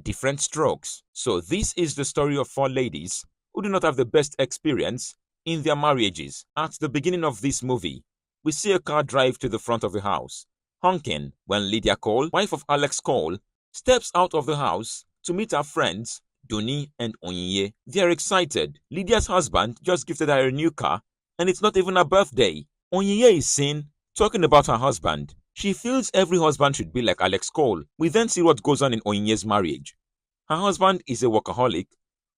different strokes. So this is the story of 4 ladies who do not have the best experience in their marriages. At the beginning of this movie, we see a car drive to the front of the house, honking when Lydia Cole, wife of Alex Cole, steps out of the house to meet her friends, Duni and Onyinye. They are excited. Lydia's husband just gifted her a new car, and it's not even her birthday. Onyinye is seen talking about her husband. She feels every husband should be like Alex Cole. We then see what goes on in Onyinye's marriage. Her husband is a workaholic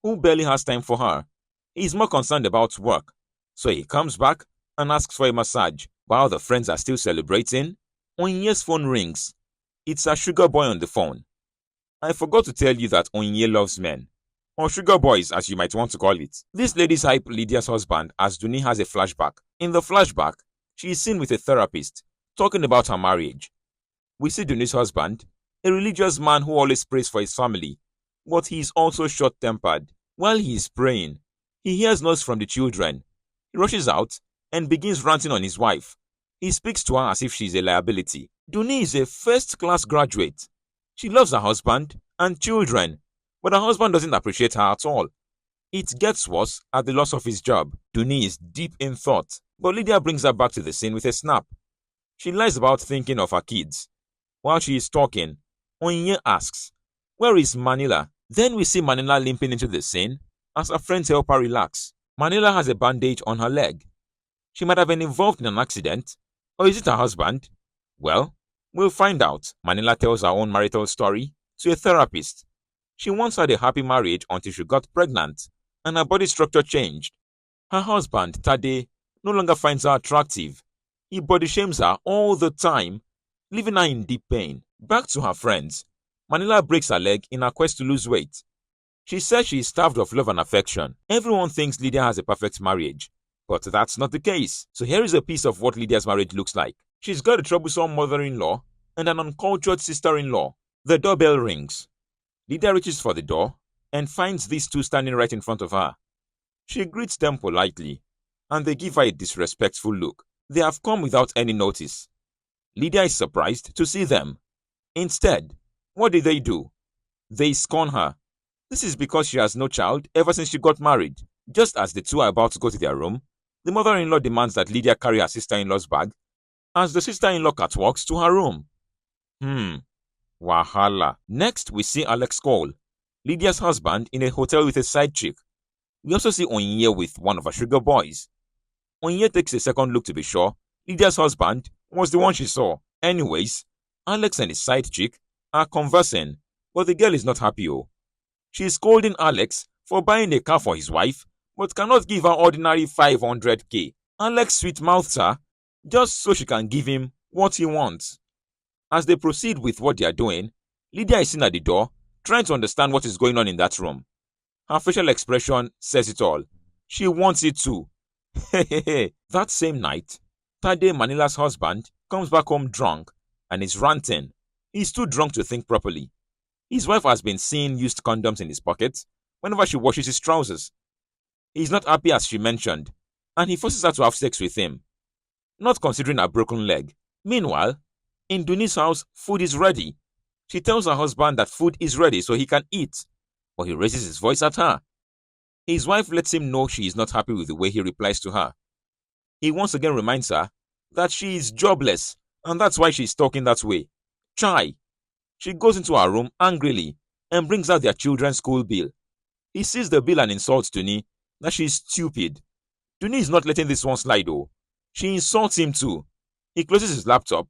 who barely has time for her. He's more concerned about work. So he comes back and asks for a massage. While the friends are still celebrating, Onyinye's phone rings. It's a sugar boy on the phone. I forgot to tell you that Onyinye loves men, or sugar boys as you might want to call it. These ladies hype Lydia's husband as Duni has a flashback. In the flashback, she is seen with a therapist talking about her marriage. We see Duni's husband, a religious man who always prays for his family, but he is also short-tempered. While he is praying, he hears noise from the children. He rushes out and begins ranting on his wife. He speaks to her as if she is a liability. Duni is a first-class graduate. She loves her husband and children, but her husband doesn't appreciate her at all. It gets worse at the loss of his job. Duni is deep in thought, but Lydia brings her back to the scene with a snap. She lies about thinking of her kids. While she is talking, Onyinye asks, "Where is Manila?" Then we see Manila limping into the scene as her friends help her relax. Manila has a bandage on her leg. She might have been involved in an accident, or is it her husband? Well, we'll find out. Manila tells her own marital story to a therapist. She once had a happy marriage until she got pregnant and her body structure changed. Her husband, Tade, no longer finds her attractive. He body shames her all the time, leaving her in deep pain. Back to her friends, Manila breaks her leg in her quest to lose weight. She says she is starved of love and affection. Everyone thinks Lydia has a perfect marriage, but that's not the case. So here is a piece of what Lydia's marriage looks like. She's got a troublesome mother-in-law and an uncultured sister-in-law. The doorbell rings. Lydia reaches for the door and finds these two standing right in front of her. She greets them politely, and they give her a disrespectful look. They have come without any notice. Lydia is surprised to see them. Instead, what did they do? They scorn her. This is because she has no child ever since she got married. Just as the two are about to go to their room, the mother-in-law demands that Lydia carry her sister-in-law's bag as the sister-in-law catwalks to her room. Wahala. Next, we see Alex Cole, Lydia's husband, in a hotel with a side chick. We also see Onyinye with one of her sugar boys. Onyinye takes a second look to be sure Lydia's husband was the one she saw. Anyways, Alex and his side chick are conversing, but the girl is not happy. She is scolding Alex for buying a car for his wife, but cannot give her ordinary 500k. Alex sweet-mouths her just so she can give him what he wants. As they proceed with what they are doing, Lydia is seen at the door, trying to understand what is going on in that room. Her facial expression says it all. She wants it too. That same night, Tade, Manila's husband, comes back home drunk and is ranting. He's too drunk to think properly. His wife has been seeing used condoms in his pockets whenever she washes his trousers. He's not happy as she mentioned, and he forces her to have sex with him, not considering her broken leg. Meanwhile, in Duni's house, food is ready. She tells her husband that food is ready so he can eat, but he raises his voice at her. His wife lets him know she is not happy with the way he replies to her. He once again reminds her that she is jobless, and that's why she's talking that way. Chai. She goes into her room angrily and brings out their children's school bill. He sees the bill and insults Duni that she is stupid. Duni is not letting this one slide though. She insults him too. He closes his laptop,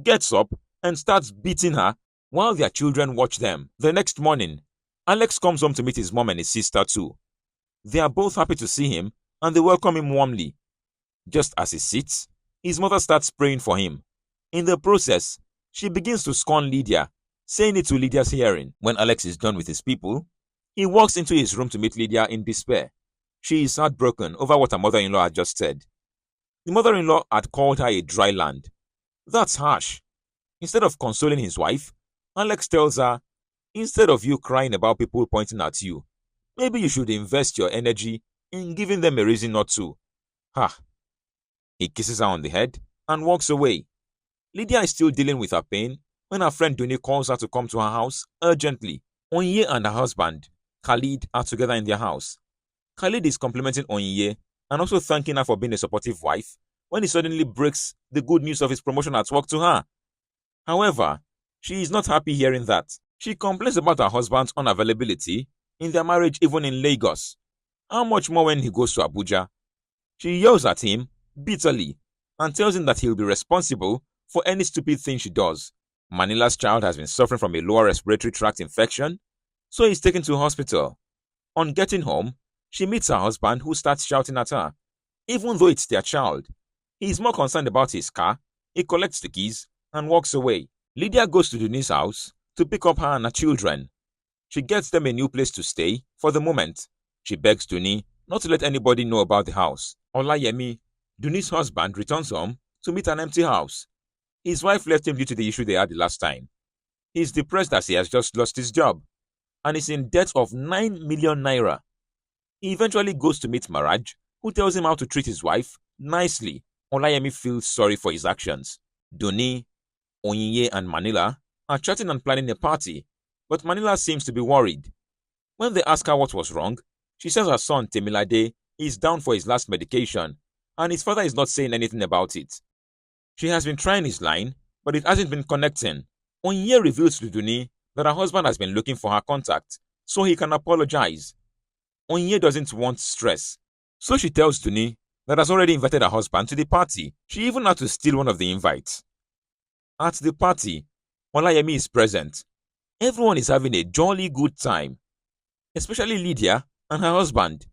gets up, and starts beating her while their children watch them. The next morning, Alex comes home to meet his mom and his sister too. They are both happy to see him and they welcome him warmly. Just as he sits, his mother starts praying for him. In the process, she begins to scorn Lydia, saying it to Lydia's hearing. When Alex is done with his people, he walks into his room to meet Lydia in despair. She is heartbroken over what her mother-in-law had just said. The mother-in-law had called her a dry land. That's harsh. Instead of consoling his wife, Alex tells her, instead of you crying about people pointing at you, maybe you should invest your energy in giving them a reason not to. Ha! He kisses her on the head and walks away. Lydia is still dealing with her pain when her friend Duni calls her to come to her house urgently. Onyinye and her husband, Khalid, are together in their house. Khalid is complimenting Onyinye and also thanking her for being a supportive wife when he suddenly breaks the good news of his promotion at work to her. However, she is not happy hearing that. She complains about her husband's unavailability in their marriage even in Lagos. How much more when he goes to Abuja? She yells at him bitterly and tells him that he'll be responsible for any stupid thing she does. Manila's child has been suffering from a lower respiratory tract infection, so he's taken to hospital. On getting home, she meets her husband who starts shouting at her. Even though it's their child, he's more concerned about his car, he collects the keys and walks away. Lydia goes to Duni's house to pick up her and her children. She gets them a new place to stay for the moment. She begs Duni not to let anybody know about the house. Olayemi, Duni's husband, returns home to meet an empty house. His wife left him due to the issue they had the last time. He's depressed as he has just lost his job and is in debt of 9 million naira. He eventually goes to meet Maraj, who tells him how to treat his wife nicely. Olayemi feels sorry for his actions. Duni, Onyinye and Manila are chatting and planning a party, but Manila seems to be worried. When they ask her what was wrong, she says her son Temilade is down for his last medication and his father is not saying anything about it. She has been trying his line, but it hasn't been connecting. Onyinye reveals to Duni that her husband has been looking for her contact so he can apologize. Onyinye doesn't want stress, so she tells Duni that has already invited her husband to the party. She even had to steal one of the invites. At the party, Olayemi is present. Everyone is having a jolly good time, especially Lydia and her husband.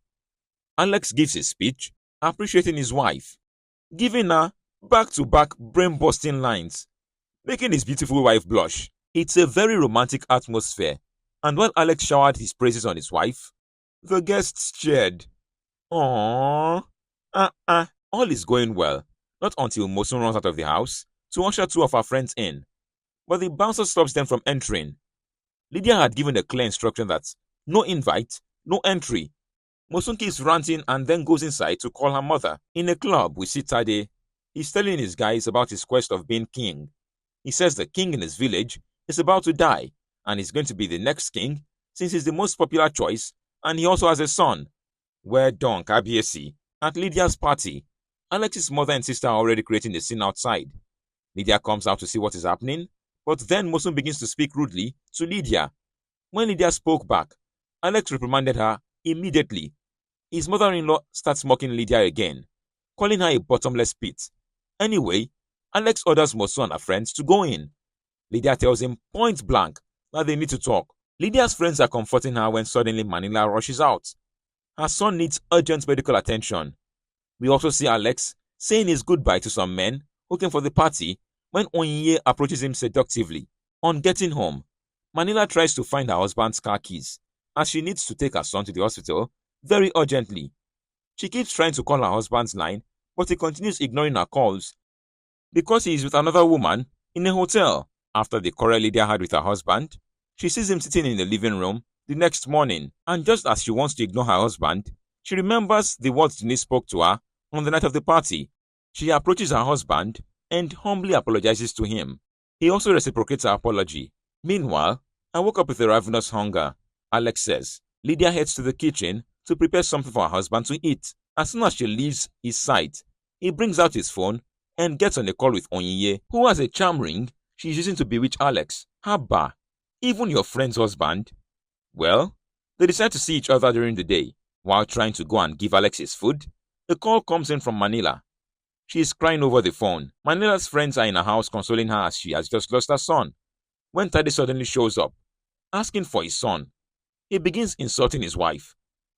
Alex gives a speech appreciating his wife, giving her back-to-back brain-busting lines, making his beautiful wife blush. It's a very romantic atmosphere, and while Alex showered his praises on his wife, the guests cheered. Aww. All is going well, not until Mosun runs out of the house to usher two of her friends in, but the bouncer stops them from entering. Lydia had given a clear instruction that no invite, no entry. Mosun keeps ranting and then goes inside to call her mother. In a club, we see Tade. He's telling his guys about his quest of being king. He says the king in his village is about to die and he's going to be the next king since he's the most popular choice and he also has a son. Where Don Kabiesi at Lydia's party. Alex's mother and sister are already creating the scene outside. Lydia comes out to see what is happening, but then Mosun begins to speak rudely to Lydia. When Lydia spoke back, Alex reprimanded her immediately. His mother-in-law starts mocking Lydia again, calling her a bottomless pit. Anyway, Alex orders Mosun and her friends to go in. Lydia tells him point blank that they need to talk. Lydia's friends are comforting her when suddenly Manila rushes out. Her son needs urgent medical attention. We also see Alex saying his goodbye to some men who came for the party when Onyinye approaches him seductively. On getting home, Manila tries to find her husband's car keys as she needs to take her son to the hospital very urgently. She keeps trying to call her husband's line, but he continues ignoring her calls because he is with another woman in a hotel. After the quarrel Lydia had with her husband, she sees him sitting in the living room the next morning, and just as she wants to ignore her husband, she remembers the words Denise spoke to her on the night of the party. She approaches her husband and humbly apologizes to him. He also reciprocates her apology. Meanwhile, I woke up with a ravenous hunger, Alex says. Lydia heads to the kitchen to prepare something for her husband to eat. As soon as she leaves his sight, he brings out his phone and gets on a call with Onyinye, who has a charm ring she's using to bewitch Alex. Haba, even your friend's husband? Well, they decide to see each other during the day. While trying to go and give Alex his food, a call comes in from Manila. She is crying over the phone. Manila's friends are in her house consoling her as she has just lost her son. When Tade suddenly shows up, asking for his son, he begins insulting his wife,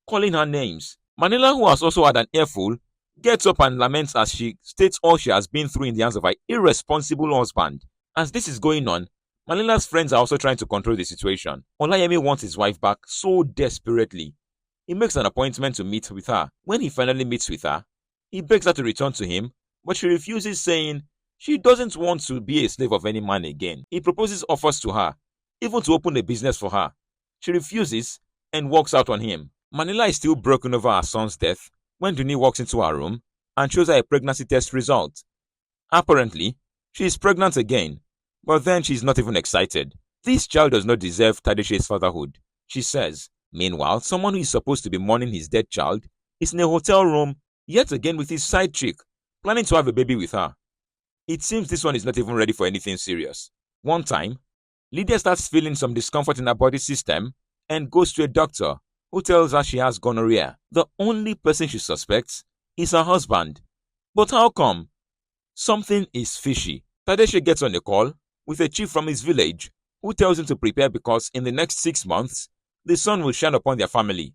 calling her names. Manila, who has also had an earful, gets up and laments as she states all she has been through in the hands of her irresponsible husband. As this is going on, Manila's friends are also trying to control the situation. Olayemi wants his wife back so desperately. He makes an appointment to meet with her. When he finally meets with her, he begs her to return to him, but she refuses, saying she doesn't want to be a slave of any man again. He proposes offers to her, even to open a business for her. She refuses and walks out on him. Manila is still broken over her son's death when Duni walks into her room and shows her a pregnancy test result. Apparently, she is pregnant again, but then she's not even excited. This child does not deserve Tadeshe's fatherhood, she says. Meanwhile, someone who is supposed to be mourning his dead child is in a hotel room, yet again with his side chick, planning to have a baby with her. It seems this one is not even ready for anything serious. One time, Lydia starts feeling some discomfort in her body system and goes to a doctor who tells her she has gonorrhea. The only person she suspects is her husband. But how come? Something is fishy. Tadeshe gets on a call with a chief from his village who tells him to prepare because in the next 6 months, the sun will shine upon their family.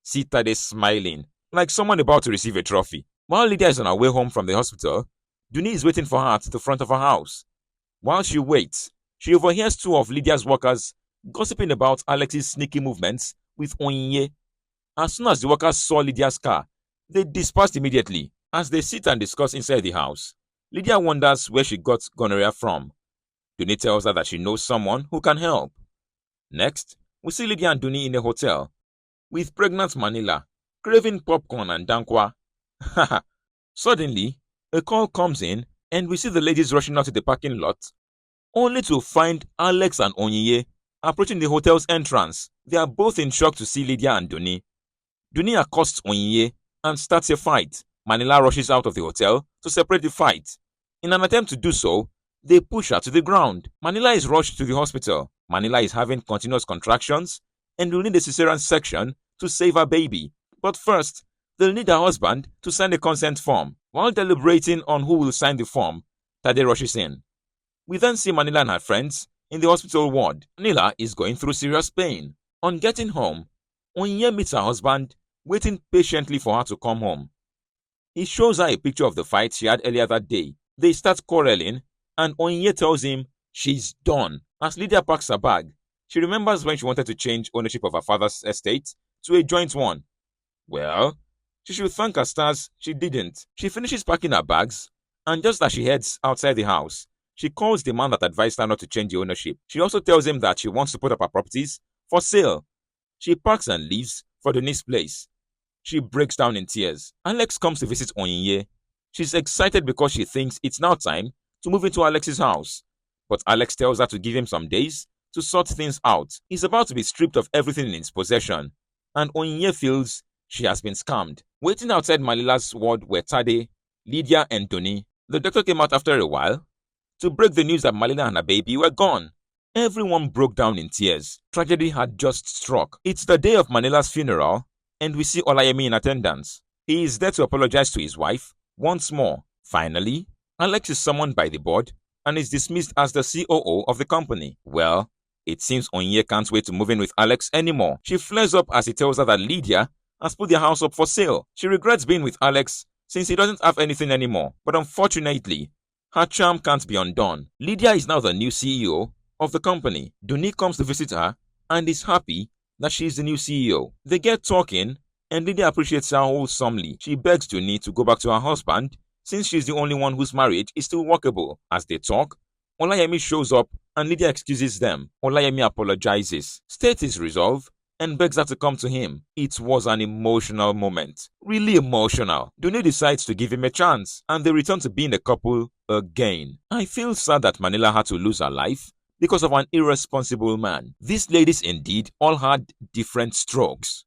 See Tade smiling, like someone about to receive a trophy. While Lydia is on her way home from the hospital, Duni is waiting for her at the front of her house. While she waits, she overhears 2 of Lydia's workers gossiping about Alex's sneaky movements with Onyinye. As soon as the workers saw Lydia's car, they dispersed immediately. As they sit and discuss inside the house, Lydia wonders where she got gonorrhea from. Duni tells her that she knows someone who can help. Next, we see Lydia and Duni in a hotel with pregnant Manila, craving popcorn and dankwa. Suddenly, a call comes in and we see the ladies rushing out to the parking lot, only to find Alex and Onyinye approaching the hotel's entrance. They are both in shock to see Lydia and Duni. Duni accosts Onyinye and starts a fight. Manila rushes out of the hotel to separate the fight. In an attempt to do so, they push her to the ground. Manila is rushed to the hospital. Manila is having continuous contractions and will need a cesarean section to save her baby. But first, they'll need her husband to sign a consent form. While deliberating on who will sign the form, Tade rushes in. We then see Manila and her friends in the hospital ward. Manila is going through serious pain. On getting home, Onyinye meets her husband, waiting patiently for her to come home. He shows her a picture of the fight she had earlier that day. They start quarreling, and Onyinye tells him she's done. As Lydia packs her bag, she remembers when she wanted to change ownership of her father's estate to a joint one. Well, she should thank her stars she didn't. She finishes packing her bags, and just as she heads outside the house, she calls the man that advised her not to change the ownership. She also tells him that she wants to put up her properties for sale. She packs and leaves for Duni's place. She breaks down in tears. Alex comes to visit Onyinye. She's excited because she thinks it's now time to move into Alex's house. But Alex tells her to give him some days to sort things out. He's about to be stripped of everything in his possession, and Onyinye feels she has been scammed. Waiting outside Manila's ward were Tade, Lydia, and Duni. The doctor came out after a while to break the news that Manila and her baby were gone. Everyone broke down in tears. Tragedy had just struck. It's the day of Manila's funeral, and we see Olayemi in attendance. He is there to apologize to his wife once more. Finally, Alex is summoned by the board and is dismissed as the COO of the company. Well, it seems Onyinye can't wait to move in with Alex anymore. She flares up as he tells her that Lydia has put their house up for sale. She regrets being with Alex since he doesn't have anything anymore. But unfortunately, her charm can't be undone. Lydia is now the new CEO of the company. Duni comes to visit her and is happy that she is the new CEO. They get talking and Lydia appreciates her wholesomely. She begs Duni to go back to her husband since she's the only one whose marriage is still workable. As they talk, Olayemi shows up and Lydia excuses them. Olayemi apologizes, states his resolve, and begs her to come to him. It was an emotional moment. Really emotional. Duni decides to give him a chance, and they return to being a couple again. I feel sad that Manila had to lose her life because of an irresponsible man. These ladies indeed all had different strokes.